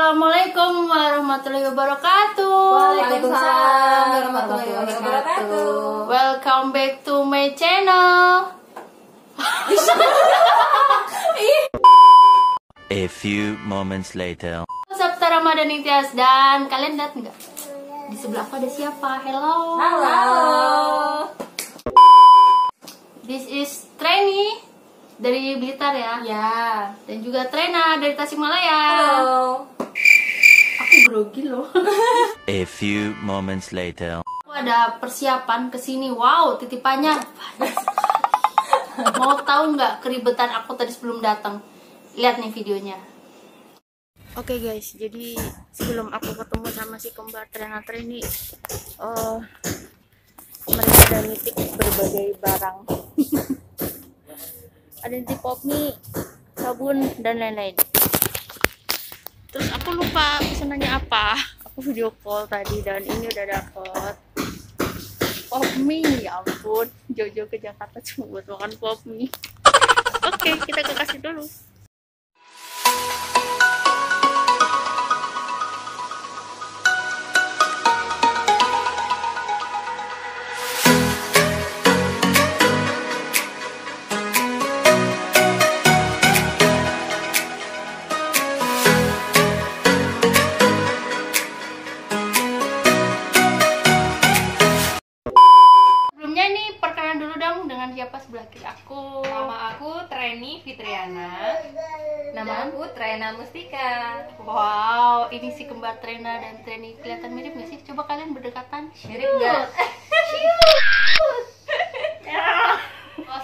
Assalamualaikum warahmatullahi wabarakatuh. Waalaikumsalam warahmatullahi wabarakatuh. Welcome back to my channel. A few moments later. Sabta Ramadan Ikhtias, dan kalian lihat nggak? Di sebelah aku ada siapa? Hello. Halo. This is Treni dari Blitar ya. Ya. Dan juga Trena dari Tasikmalaya. Halo. Aku grogi loh. A few moments later. Aku ada persiapan kesini. Wow, titipannya banyak sekali. Mau tahu nggak keribetan aku tadi sebelum datang? Lihat nih videonya. Oke guys, jadi sebelum aku ketemu sama si kembar Trena Treni, mereka udah nitip berbagai barang. Ada nitip pop mie, sabun, dan lain-lain. Terus aku lupa pesanannya apa. Aku video call tadi dan ini udah dapet pop mie. Ya ampun, jauh-jauh ke Jakarta cuma buat makan pop mie. Oke, kita ke kasih dulu. Siapa sebelah kiri aku? Nama aku Treni Fitriana. Nama aku Trena Mustika. Wow, ini si kembar Trena dan Treni. Kelihatan mirip nggak sih? Coba kalian berdekatan. Mirip nggak?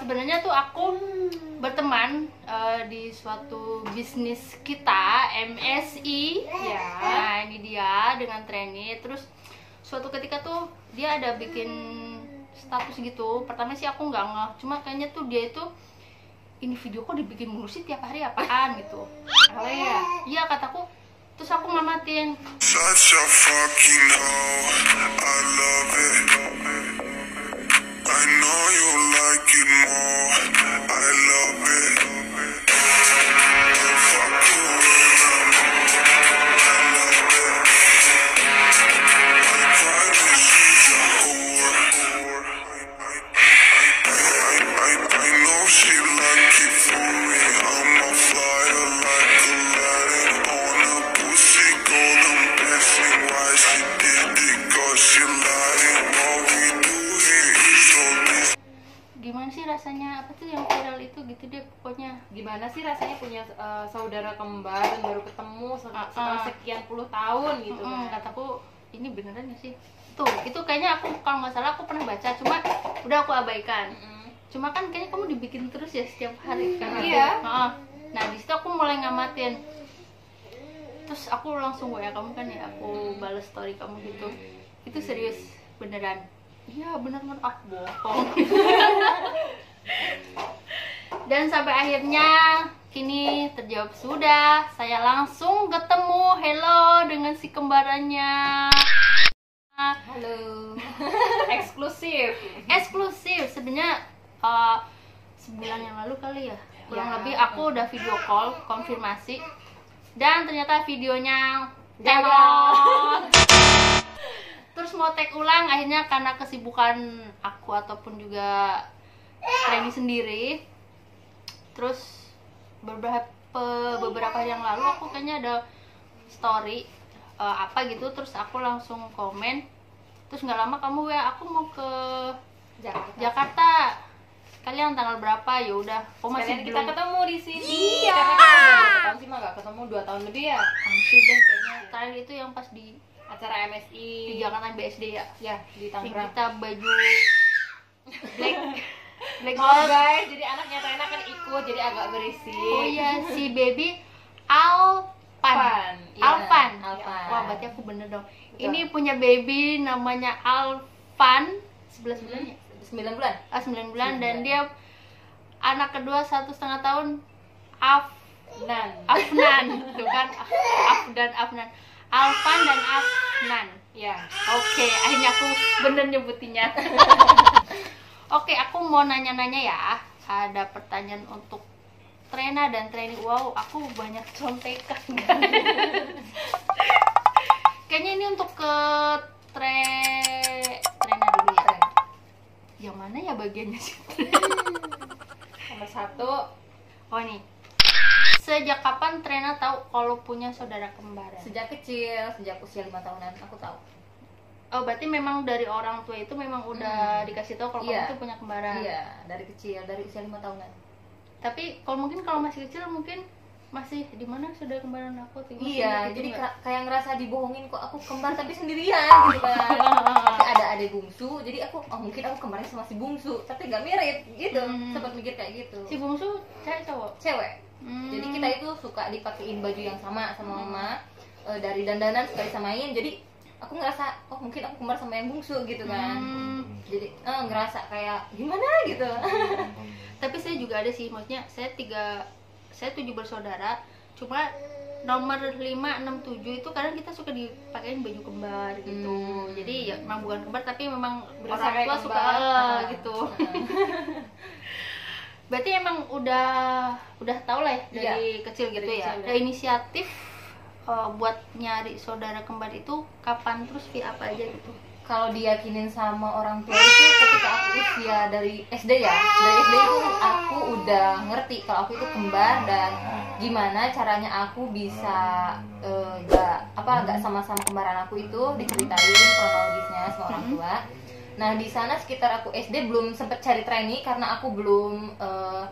Sebenarnya tuh aku berteman di suatu bisnis kita, MSI. Ya. Nah, ini dia dengan Treni. Terus suatu ketika tuh dia ada bikin status gitu. Pertama sih aku nggak ngeh, cuma kayaknya tuh dia itu ini video kok dibikin mulu sih tiap hari apaan gitu. Kalau ya? Iya kataku. Terus aku ngamatin. Such a fucking hoe, I love it. I know you like it more, I love it. Fuck you when I love it. I promise she's a whore. I know she like it for me. I'm a flyer like Aladdin on a pussy golden blessing. Why she did it? 'Cause she lying. All we do here is all this. Gimana sih rasanya apa tuh yang viral itu gitu deh pokoknya. Gimana sih rasanya punya saudara kembar dan baru ketemu setelah sekian puluh tahun gitu kan? Kataku ini beneran gak sih? Tuh, itu kayaknya aku kalau nggak salah aku pernah baca, cuma udah aku abaikan. Cuma kan kayaknya kamu dibikin terus ya setiap hari kan? Iya. Nah di situ aku mulai ngamatin. Terus aku langsung WA kamu kan ya, aku bales story kamu gitu. Itu serius beneran? Iya bener banget, aku bohong. Dan sampai akhirnya kini terjawab sudah. Saya langsung ketemu, hello dengan si kembarannya. Halo. Eksklusif. Sebenarnya sebulan yang lalu kali ya, kurang Ya. lebih aku udah video call konfirmasi dan ternyata videonya Gagal. gagal. Terus mau tag ulang akhirnya karena kesibukan aku ataupun juga Treni sendiri. Terus beberapa hari yang lalu aku kayaknya ada story apa gitu, terus aku langsung komen. Terus nggak lama kamu WA aku mau ke Jakarta. Kalian tanggal berapa? Ya udah, kok masih Sekalian kita belum ketemu di sini. Iya. Karena kita udah berapa tahun sih mah nggak ketemu, 2 tahun lebih ya. hampir deh kayaknya. Terakhir itu yang pas di Acara MSI Jakarta BSD ya. ya di Yang Tangerang. kita baju black Maaf gold. guys, jadi anaknya Trena kan ikut, jadi agak berisik. Oh iya, si baby Alpan. Iya, Alpan. Alpan. Wah, berarti aku bener dong. Betul. Ini punya baby namanya Alpan, 11 bulan ya? 9 bulan. 9 bulan, dan 9 bulan. dia anak kedua 1,5 tahun, Afnan, tuh kan, Afnan, Alpan dan Afnan. Ya. Oke, akhirnya aku bener nyebutinnya. Oke, aku mau nanya-nanya ya. Ada pertanyaan untuk Trena dan Treni. Wow, aku banyak contekan. sejak kapan Trena tahu kalau punya saudara kembar? Sejak kecil, sejak usia 5 tahunan aku tahu. Oh, berarti memang dari orang tua itu memang udah dikasih tahu kalau Iya. kamu tuh punya kembaran. Iya, dari kecil, dari usia 5 tahunan. Tapi kalau masih kecil mungkin masih di mana saudara kembaran aku tuh. Masih Iya, gitu jadi nggak? kayak ngerasa dibohongin kok aku kembar tapi sendirian gitu kan. Tapi ada adik bungsu, jadi aku mungkin aku kembarnya sama si bungsu, tapi gak mirip gitu. Sempat mikir kayak gitu. Si bungsu cewek cowok. Cewek. Jadi kita itu suka dipakein baju yang sama mama. Dari dandanan suka disamain. Jadi aku ngerasa mungkin aku kembar sama yang bungsu gitu kan. Jadi ngerasa kayak gimana gitu. Tapi saya juga ada sih, maksudnya saya 7 bersaudara, cuma nomor 5, 6, 7 itu kadang kita suka dipakein baju kembar gitu. Jadi ya memang bukan kembar tapi memang Berasa orang kayak tua suka kembar. gitu. Berarti emang udah tau lah ya dari kecil gitu Dari ya. kecil, Ada inisiatif buat nyari saudara kembar itu kapan, terus via apa aja gitu? Kalau diyakinin sama orang tua itu ketika aku usia dari SD ya, dari SD itu aku udah ngerti kalau aku itu kembar dan gimana caranya aku bisa gak sama-sama kembaran aku itu diceritain kronologisnya sama orang tua. Nah di sana sekitar aku SD belum sempet cari training karena aku belum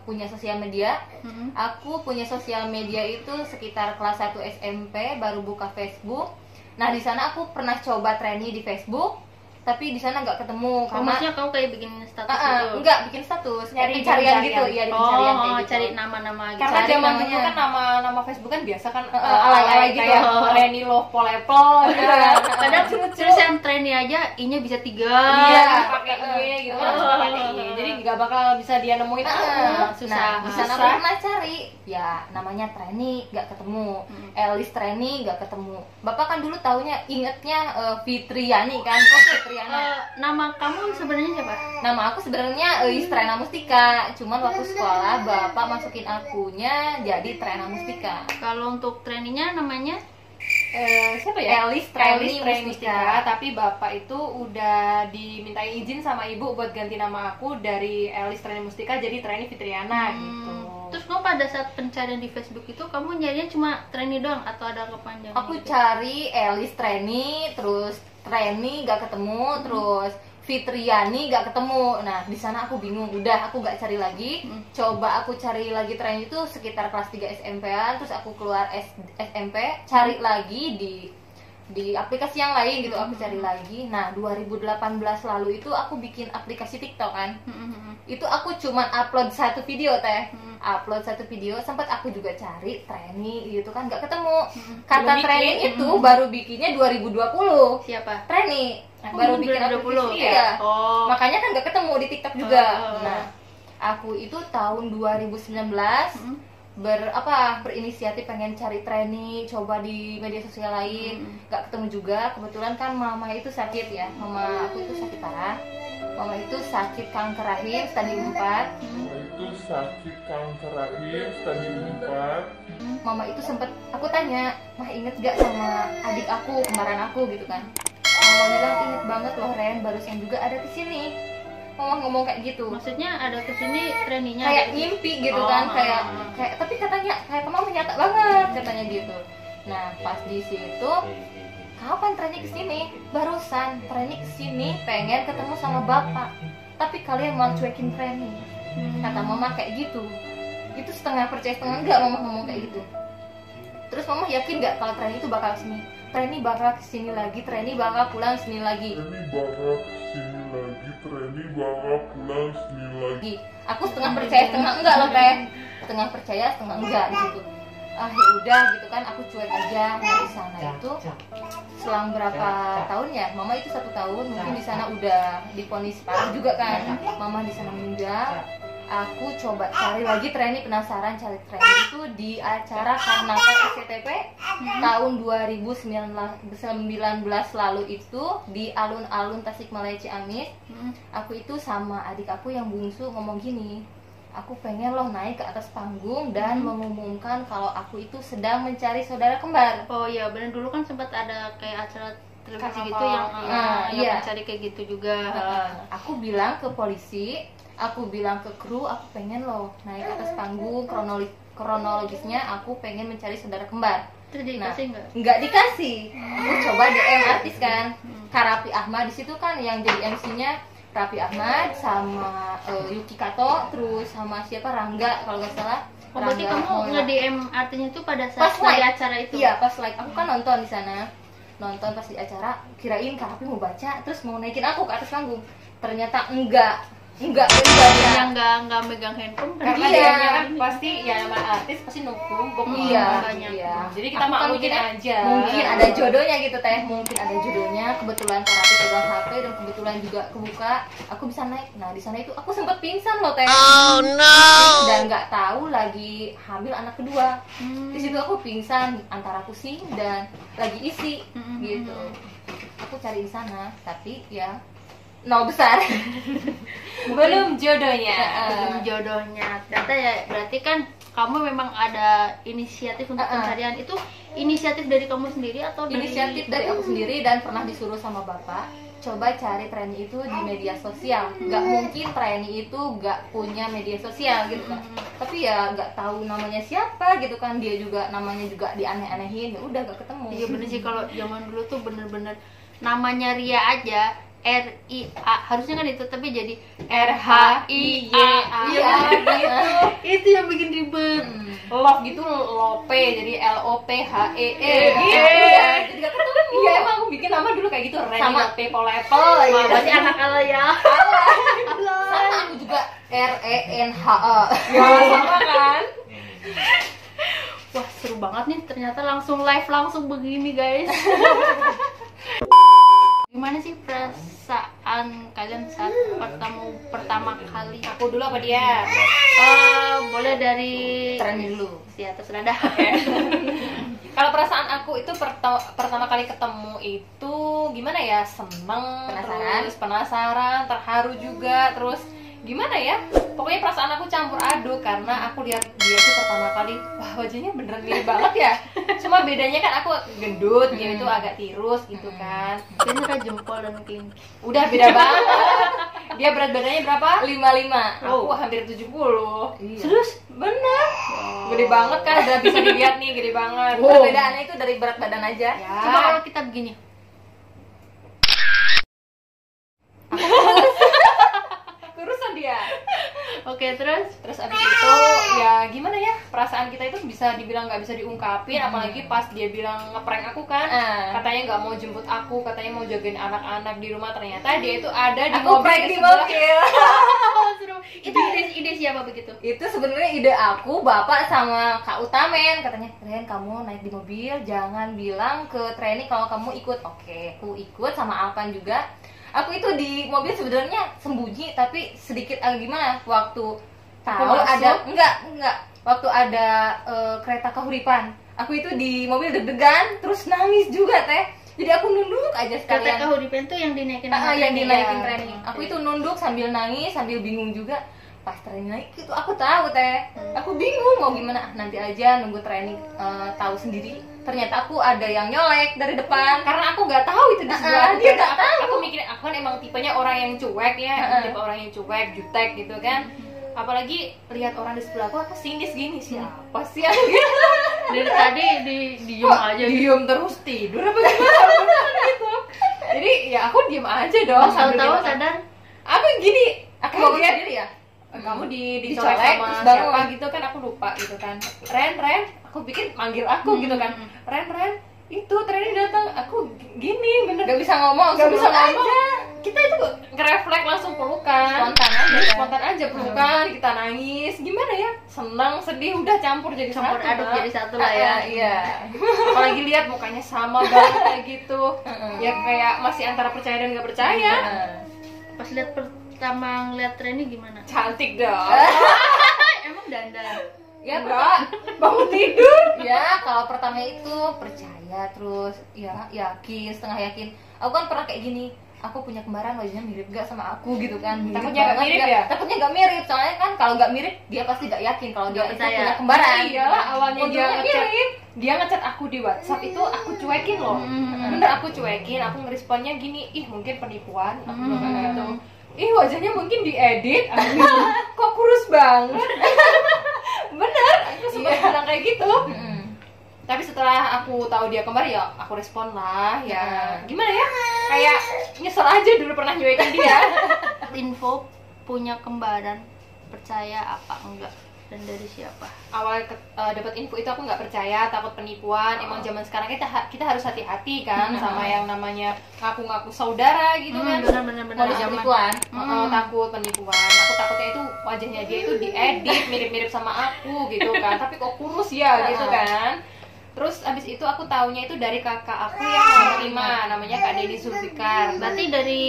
punya sosial media. Aku punya sosial media itu sekitar kelas 1 SMP baru buka Facebook. Nah di sana aku pernah coba training di Facebook, tapi di sana nggak ketemu karena Maksudnya kamu kayak bikin status gitu? enggak bikin status, Nyari pencarian pencarian. gitu, iya di pencarian kayak gitu. Cari nama-nama gitu. Karena Cari zaman namanya. dulu kan nama Facebook kan biasa kan alay-alay gitu. kayak Reni Love Polepel gitu kan. Kadang terus yang trennya aja I-nya bisa 3. Iya, pakai I gitu kan, Oh. pakai I. Jadi nggak bakal bisa dia nemuin susah. Nah, di sana aku Susah. pernah cari, ya namanya Treni nggak ketemu, Elis Treni nggak ketemu. Bapak kan dulu taunya ingetnya Fitriani kan, Fitriana. Nama kamu sebenarnya siapa? Nama aku sebenarnya Trena Mustika, cuman waktu sekolah bapak masukin akunya jadi Trena Mustika. Kalau untuk trainingnya namanya Siapa ya? Elis Treni Mustika, Mustika. tapi bapak itu udah dimintain izin sama ibu buat ganti nama aku dari Elis Treni Mustika jadi Treni Fitriana gitu. Terus kamu pada saat pencarian di Facebook itu kamu nyarinya cuma Treni doang atau ada kepanjangan? Aku gitu? cari Elis Treni, terus Treni nggak ketemu, terus Fitriani nggak ketemu. Nah di sana aku bingung, udah aku nggak cari lagi. Coba aku cari lagi Treni itu sekitar kelas 3 SMP-an, terus aku keluar SMP, cari lagi di aplikasi yang lain gitu, aku cari lagi. Nah 2018 lalu itu aku bikin aplikasi TikTok kan. Itu aku cuman upload satu video upload satu video, sempat aku juga cari Treni gitu kan, nggak ketemu. Kata Belum Treni bikin. itu baru bikinnya 2020. Siapa? Treni baru bikin 2020? aplikasi, iya. Oh. Makanya kan nggak ketemu di TikTok juga. Oh. Nah aku itu tahun 2019 berinisiatif pengen cari Treni, coba di media sosial lain, nggak ketemu juga. Kebetulan kan mama itu sakit ya, mama aku itu sakit parah. Mama itu sakit kanker rahim stadium 4. Itu sakit kanker rahim stadium 4. Mama itu sempet, aku tanya, mah inget gak sama adik aku, kembaran aku gitu kan. Mama bilang inget banget loh Ren, barusan juga ada di sini. Mama ngomong kayak gitu. Maksudnya ada kesini trainingnya? Kayak ada- ngimpi gitu Oh, kan, kayak tapi katanya kayak mama nyata banget katanya gitu. Nah pas di situ, kapan Treni kesini? Barusan Treni kesini pengen ketemu sama bapak, tapi kalian malah cuekin Treni. Kata mama kayak gitu. Itu setengah percaya setengah enggak mama ngomong kayak gitu. Terus mama yakin nggak kalau Treni itu bakal kesini? Treni bakal kesini lagi, Treni bakal pulang sini lagi. Treni bakal kesini lagi, Treni bakal pulang sini lagi. Aku setengah percaya setengah enggak loh teh, setengah percaya setengah enggak di situ. Ah ya udah gitu kan, aku cuek aja. Nah di sana itu selang berapa tahun ya, mama itu 1 tahun, mungkin di sana udah divonis parah juga kan. Mama di sana meninggal. Aku coba cari lagi Treni, penasaran cari Treni itu di acara Karnaval SCTV tahun 2019 lalu itu di alun-alun Tasikmalaya Ciamis. Aku itu sama adik aku yang bungsu ngomong gini, aku pengen loh naik ke atas panggung dan mengumumkan kalau aku itu sedang mencari saudara kembar. Oh iya, benar, dulu kan sempat ada kayak acara televisi Karnaval, gitu yang yang iya. mencari kayak gitu juga. Aku bilang ke polisi, aku bilang ke kru, aku pengen loh naik ke atas panggung, kronologisnya aku pengen mencari saudara kembar. Terus Nah, dikasih nggak? nggak dikasih. Aku coba DM artis kan, Kak Raffi Ahmad di situ kan yang jadi MC-nya Raffi Ahmad sama Yuki Kato, terus sama siapa Rangga kalau nggak salah. Oh, berarti Rangga kamu Maulana. nge-DM artinya itu pada Pas saat lagi live acara itu? Iya, pas live. Aku kan nonton di sana. Nonton pas di acara, kirain Kak Raffi mau baca terus mau naikin aku ke atas panggung. Ternyata enggak dia. Yang nggak megang handphone kan? Karena Iya. dia kan pasti ya nama artis pasti numpuk. Iya, banyak. iya. Jadi kita Aku kan maklumin mikirnya, aja. Mungkin ada jodohnya gitu teh, mungkin ada jodohnya. Kebetulan Kak Raffi pegang HP dan kebetulan juga kebuka, aku bisa naik. Nah di sana itu aku sempat pingsan loh teh. Oh no. Dan nggak tahu lagi hamil anak kedua. Di situ aku pingsan antara pusing dan lagi isi gitu. Aku cari di sana, tapi ya nol besar. Belum jodohnya. Belum jodohnya. Ternyata ya berarti kan kamu memang ada inisiatif untuk pencarian. Itu inisiatif dari kamu sendiri atau Inisiatif dari aku sendiri dan pernah disuruh sama bapak coba cari trainee itu di media sosial. Nggak mungkin trainee itu nggak punya media sosial gitu kan. Tapi ya nggak tahu namanya siapa gitu kan, dia juga namanya juga dianeh-anehin, ya udah nggak ketemu. Iya bener sih, kalau zaman dulu tuh bener-bener namanya Ria aja RIA harusnya kan itu, tapi jadi RHIA. Iya gitu. Itu yang bikin ribet. Love gitu Lope jadi LOPHEE gitu. Iya, jadi nggak ketemu. Iya emang aku bikin nama dulu kayak gitu Reni Sama. Lope Polepel gitu. Masih anak ala ya. Sama aku juga RENHE. Ya sama kan. Wah seru banget nih, ternyata langsung live langsung begini guys. Gimana sih perasaan kalian saat pertama kali? Aku dulu apa dia? Boleh dari Trainee dulu. si atas nada. Kalau perasaan aku itu pertama kali ketemu itu gimana ya, seneng, Penasaran. terus penasaran, terharu juga, terus gimana ya, pokoknya perasaan aku campur aduk karena aku lihat dia tuh pertama kali, wah wajahnya beneran mirip banget ya, cuma bedanya kan aku gendut, dia itu agak tirus gitu kan, Kayaknya kayak jempol dan kelingking. udah beda banget. Dia berat badannya berapa? 55. Aku hampir 70. Iya. Terus bener, gede banget kan, udah bisa dilihat nih, gede banget. Perbedaannya itu dari berat badan aja. Ya. Coba kalau kita begini. Kurusan dia. Oke, terus Terus abis itu ya gimana ya, perasaan kita itu bisa dibilang nggak bisa diungkapin, apalagi pas dia bilang ngeprank aku kan, katanya nggak mau jemput aku, katanya mau jagain anak-anak di rumah, ternyata dia itu ada di Aku mobil prank di sebelah. mobil. seru. Itu ide siapa begitu? Itu sebenarnya ide aku, bapak sama Kak Utamen. Katanya, Ren kamu naik di mobil, jangan bilang ke trainee kalau kamu ikut. Oke, aku ikut sama Alpan juga. Aku itu di mobil sebenarnya sembunyi, tapi sedikit agak gimana waktu tahu masuk? ada enggak waktu ada kereta kahuripan. Aku itu di mobil deg-degan, terus nangis juga teh. Jadi aku nunduk aja Kata sekalian. Kahuripan tuh yang dinaikin Ah, yang trainee dinaikin ya? trainee. Aku itu nunduk sambil nangis, sambil bingung juga. Pas trainee naik itu aku tahu teh. Aku bingung mau gimana. Nanti aja nunggu trainee tahu sendiri. Ternyata aku ada yang nyolek dari depan. Karena aku nggak tahu itu di sebelah dia nggak tahu. Aku mikirin, aku kan emang tipenya orang yang cuek ya, tipe orang yang cuek, jutek gitu kan. Apalagi lihat orang di sebelah aku sinis gini, siapa sih yang gitu. Dari tadi diem aja gitu. Diem terus tidur apa gimana gitu. Jadi ya aku diem aja dong. sambil Tahu-tahu dia- sadar. Aku gini, Aku kaget. bangun sendiri ya. Kamu dicolek Dicolek, sama terus bangun. siapa gitu kan, aku lupa gitu kan. Ren, aku pikir manggil aku gitu kan. Ren, itu trainee datang, aku gini bener Gak bisa ngomong, nggak bisa sebelum ngomong. aja. Kita itu ngerefleks langsung pelukan, Spontan aja, kan? spontan aja pelukan, kita nangis, gimana ya, senang, sedih, udah campur jadi Campur satu, aduk Mbak. jadi satu lah ya. Iya. Apalagi lihat mukanya sama banget kayak gitu, ya kayak masih antara percaya dan nggak percaya. Pas lihat pertama ngeliat trainee gimana? Cantik dong. Emang dandan. Ya, Enggak, bangun tidur. ya kalau pertama itu percaya, terus ya yakin, setengah yakin. Aku kan pernah kayak gini, aku punya kembaran, wajahnya mirip gak sama aku gitu kan. Mirip Takutnya nggak banget, mirip nggak- ya? Takutnya gak mirip, soalnya kan kalau gak mirip dia pasti gak yakin kalau dia Nggak itu percaya. punya kembaran. Iyalah, awalnya dia Ujungnya ngechat, mirip. dia ngechat aku di WhatsApp itu aku cuekin loh. Bener aku cuekin, aku ngeresponnya gini, ih mungkin penipuan, aku bilang kayak gitu. Ih wajahnya mungkin diedit, aku bilang, kok kurus banget. Bener, aku sempat bilang kayak gitu. Tapi setelah aku tahu dia kembar ya aku respon lah ya. Gimana ya? Kayak nyesel aja dulu pernah nyuekin dia. Info punya kembaran, percaya apa enggak, dan dari siapa? Awal dapat info itu aku nggak percaya, takut penipuan. Emang zaman sekarang kita harus hati-hati kan sama yang namanya ngaku-ngaku saudara gitu kan. Benar-benar Modus zaman. penipuan. Takut penipuan. Aku takutnya itu wajahnya dia itu diedit mirip-mirip sama aku gitu kan. Tapi kok kurus ya gitu kan. Terus abis itu aku taunya itu dari kakak aku yang nomor 5, namanya Kak Dedi Zulfikar. Berarti dari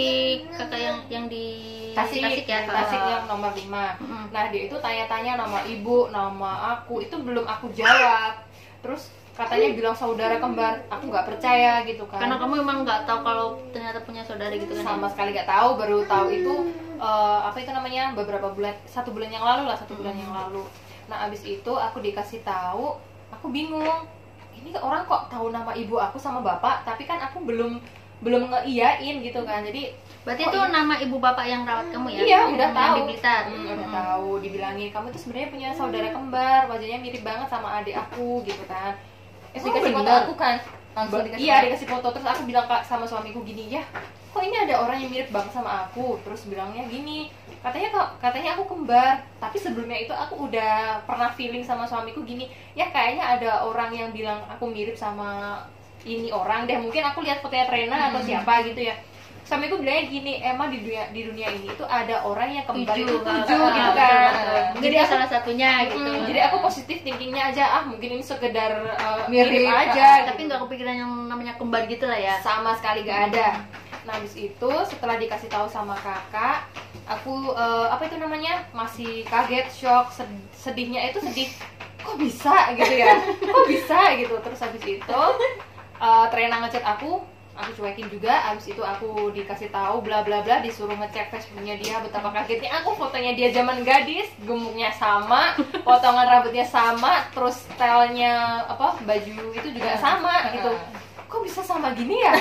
kakak yang di Tasik ya? Tasik yang nomor 5. Nah dia itu tanya-tanya nama ibu, nama aku, itu belum aku jawab. Terus katanya bilang saudara kembar, aku nggak percaya gitu kan. Karena kamu emang nggak tahu kalau ternyata punya saudara gitu kan? Sama sekali nggak tahu, baru tahu itu apa itu namanya beberapa bulan, 1 bulan yang lalu lah, 1 bulan yang lalu. Nah abis itu aku dikasih tahu, aku bingung. Ini orang kok tahu nama ibu aku sama bapak, tapi kan aku belum ngeiyain gitu kan. Jadi berarti itu nama ibu bapak yang rawat kamu ya? iya, udah Yang tahu. di Blitar. Udah tahu, dibilangin kamu tuh sebenarnya punya saudara kembar, wajahnya mirip banget sama adik aku gitu kan. Dikasih foto aku kan langsung dikasih. Iya, dikasih foto. Terus aku bilang sama suamiku gini, ya kok ini ada orang yang mirip banget sama aku. Terus bilangnya gini, katanya aku kembar, tapi sebelumnya itu aku udah pernah feeling sama suamiku gini, ya kayaknya ada orang yang bilang aku mirip sama ini orang deh. Mungkin aku lihat fotonya Trena atau siapa gitu ya. Suamiku bilangnya gini, emang di dunia ini itu ada orang yang kembar itu 7 gitu kan. Jadi salah satunya gitu. Jadi aku positif thinkingnya aja, mungkin ini sekedar mirip Mirip, aja. Tapi nggak kepikiran yang namanya kembar gitu lah ya? Sama sekali gak ada. Nah habis itu setelah dikasih tahu sama kakak, aku apa itu namanya masih kaget, shock, sedihnya itu sedih. Kok bisa gitu ya? Kok bisa gitu? Terus habis itu Trena ngechat aku cuekin juga. Abis itu aku dikasih tahu bla bla bla, disuruh ngecek Facebooknya dia. Betapa kagetnya aku, fotonya dia zaman gadis, gemuknya sama, potongan rambutnya sama, terus stylenya apa baju itu juga sama gitu. Kok bisa sama gini ya?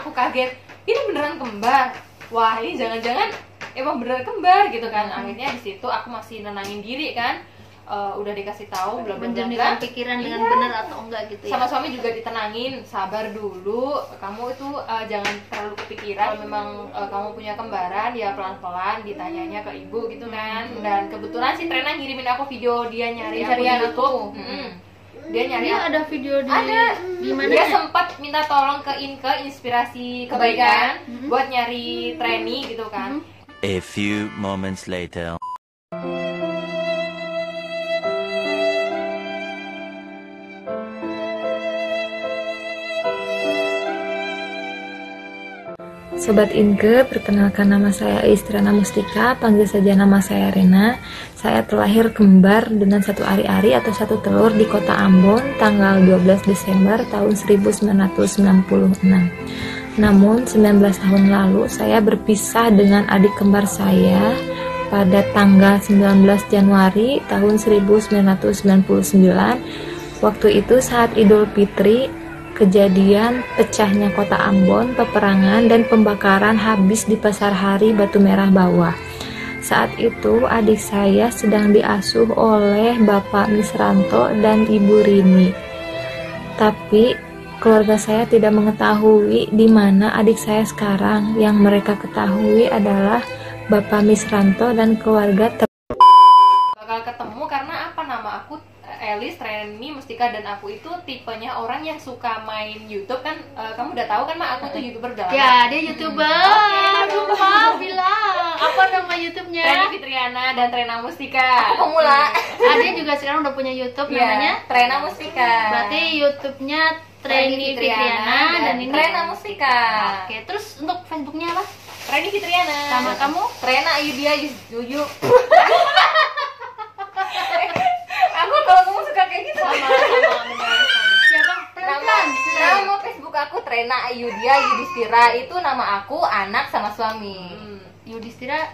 Aku kaget. Ini beneran kembar. Wah ini jangan-jangan emang beneran kembar gitu kan. Akhirnya di situ aku masih nenangin diri kan. Udah dikasih tahu bla bla bla. Menjernihkan pikiran dengan benar atau enggak gitu ya? Sama suami juga ditenangin, sabar dulu, kamu itu jangan terlalu kepikiran. Memang kamu punya kembaran, ya pelan-pelan ditanyanya ke ibu gitu kan. Dan kebetulan si Trena ngirimin aku video dia nyari aku di YouTube. Dia nyari ada video di gimana dia ya? sempat minta tolong ke inspirasi kebaikan buat nyari trainee gitu kan. A few moments later. Sobat Inke, perkenalkan nama saya Istrana Mustika, panggil saja nama saya Rena. Saya terlahir kembar dengan satu ari-ari atau satu telur di kota Ambon tanggal 12 Desember tahun 1996. Namun 19 tahun lalu saya berpisah dengan adik kembar saya pada tanggal 19 Januari tahun 1999. Waktu itu saat Idul Fitri, kejadian pecahnya kota Ambon, peperangan dan pembakaran habis di Pasar Hari Batu Merah Bawah. Saat itu adik saya sedang diasuh oleh Bapak Misranto dan Ibu Rini. Tapi keluarga saya tidak mengetahui di mana adik saya sekarang. Yang mereka ketahui adalah Bapak Misranto dan keluarga Bakal ketemu karena apa, nama aku Elis Treni Mustika dan aku itu tipenya orang yang suka main YouTube kan. Kamu udah tahu kan Mak, aku tuh YouTuber udah lama. Ya, dia YouTuber. Lupa bilang. Apa nama YouTube-nya? Treni Fitriana dan Trena Mustika. Aku pemula. Dia juga sekarang udah punya YouTube Iya, namanya. Trena Mustika. Berarti YouTube-nya Treni Fitriana dan ini Trena Mustika. Oke, terus untuk Facebook-nya apa? Treni Fitriana. Sama kamu? Trena Ayudia Yuyu. Aku kalau kamu suka kayak gitu. Siapa? Pelan-pelan. Nama Facebook aku Trena Ayudia Yudhistira. Itu nama aku, anak sama suami. Yudhistira.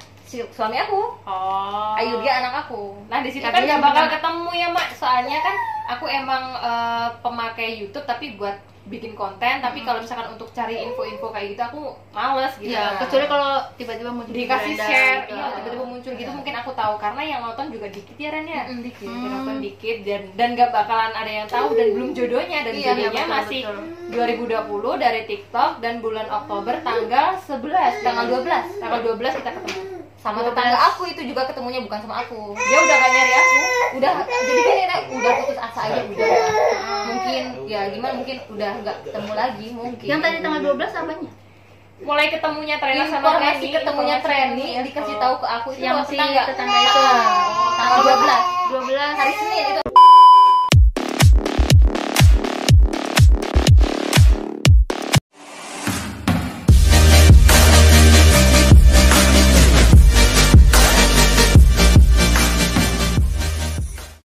Suami aku. Oh. Ayudia anak aku. Nah di situ kan Katanya gak bakal bukan- ketemu ya Mak. Soalnya kan aku emang pemakai YouTube tapi buat bikin konten, tapi kalau misalkan untuk cari info-info kayak gitu aku males gitu. Ya, kecuali kalau tiba-tiba muncul di dikasih beranda share, gitu. iya tiba-tiba muncul gitu mungkin aku tahu, karena yang nonton juga dikit ya Ren ya. Dikit. Yang nonton dikit dan gak bakalan ada yang tahu dan belum jodohnya, dan Iya, jodohnya betul, masih betul. 2020 dari TikTok, dan bulan Oktober tanggal 11 Tanggal 12 tanggal 12 kita ketemu. sama 12. tetangga aku itu juga ketemunya bukan sama aku. Dia udah gak nyari aku. Udah jadi kan Rena udah putus asa aja udah. Mungkin ya gimana, mungkin udah nggak ketemu lagi mungkin. Yang tadi tanggal 12 apanya? Mulai ketemunya Trena sama informasi Treni, ketemunya informasi Treni ya. dikasih tahu ke aku itu Yang lewat si tetangga. tetangga itu. Tanggal 12 12 hari Senin itu